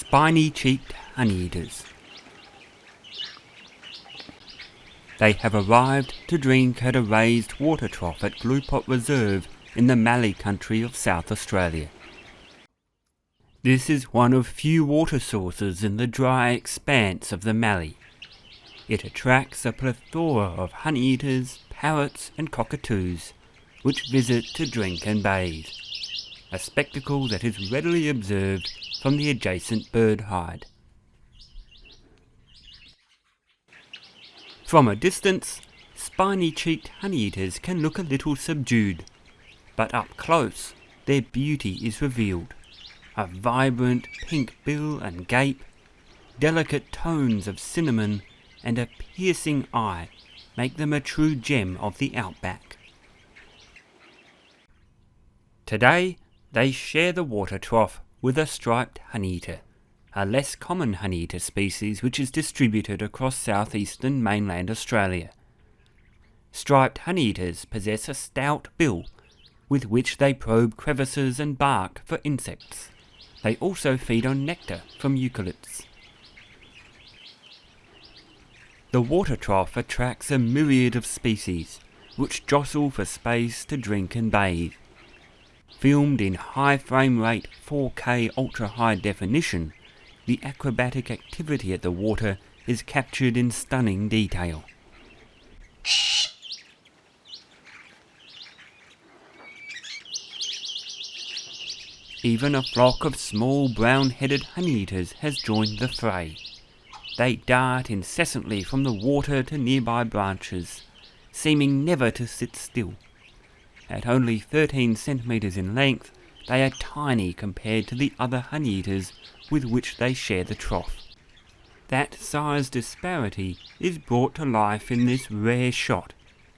Spiny-cheeked Honeyeaters. They have arrived to drink at a raised water trough at Gluepot Reserve in the Mallee country of South Australia. This is one of few water sources in the dry expanse of the Mallee. It attracts a plethora of honeyeaters, parrots and cockatoos, which visit to drink and bathe, a spectacle that is readily observed from the adjacent bird hide. From a distance, spiny-cheeked honeyeaters can look a little subdued, but up close their beauty is revealed. A vibrant pink bill and gape, delicate tones of cinnamon and a piercing eye make them a true gem of the outback. Today they share the water trough with a striped honeyeater, a less common honeyeater species which is distributed across southeastern mainland Australia. Striped honeyeaters possess a stout bill with which they probe crevices and bark for insects. They also feed on nectar from eucalypts. The water trough attracts a myriad of species, which jostle for space to drink and bathe. Filmed in high frame rate 4K ultra high definition, the acrobatic activity at the water is captured in stunning detail. Even a flock of small brown-headed honeyeaters has joined the fray. They dart incessantly from the water to nearby branches, seeming never to sit still. At only 13 centimetres in length, they are tiny compared to the other honeyeaters with which they share the trough. That size disparity is brought to life in this rare shot,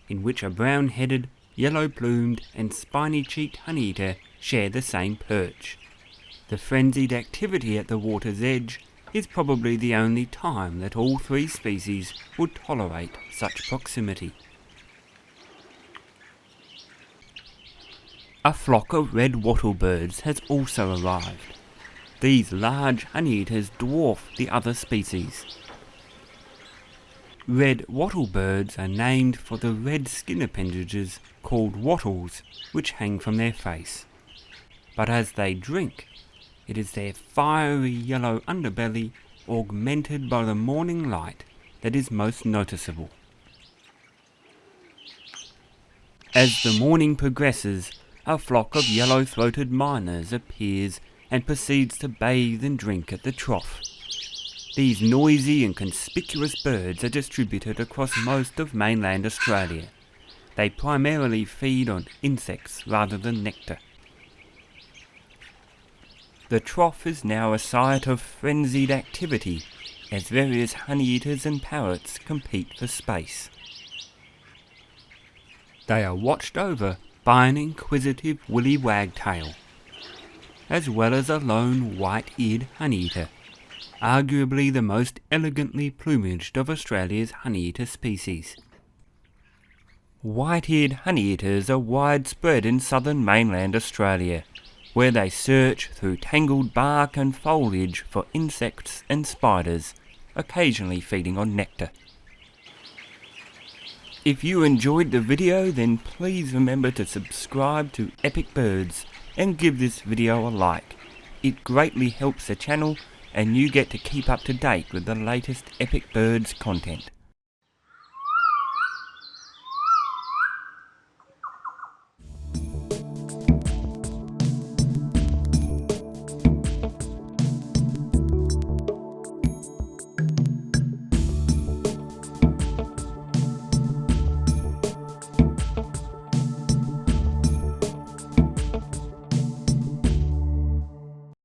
in which a brown-headed, yellow-plumed and spiny-cheeked honeyeater share the same perch. The frenzied activity at the water's edge is probably the only time that all three species would tolerate such proximity. A flock of red wattlebirds has also arrived. These large honeyeaters dwarf the other species. Red wattlebirds are named for the red skin appendages called wattles which hang from their face. But as they drink, it is their fiery yellow underbelly augmented by the morning light that is most noticeable. As the morning progresses, a flock of yellow-throated miners appears and proceeds to bathe and drink at the trough. These noisy and conspicuous birds are distributed across most of mainland Australia. They primarily feed on insects rather than nectar. The trough is now a site of frenzied activity as various honeyeaters and parrots compete for space. They are watched over by an inquisitive Willie Wagtail, as well as a lone white-eared honeyeater, arguably the most elegantly plumaged of Australia's honeyeater species. White-eared honeyeaters are widespread in southern mainland Australia, where they search through tangled bark and foliage for insects and spiders, occasionally feeding on nectar. If you enjoyed the video, then please remember to subscribe to Epic Birds and give this video a like. It greatly helps the channel and you get to keep up to date with the latest Epic Birds content.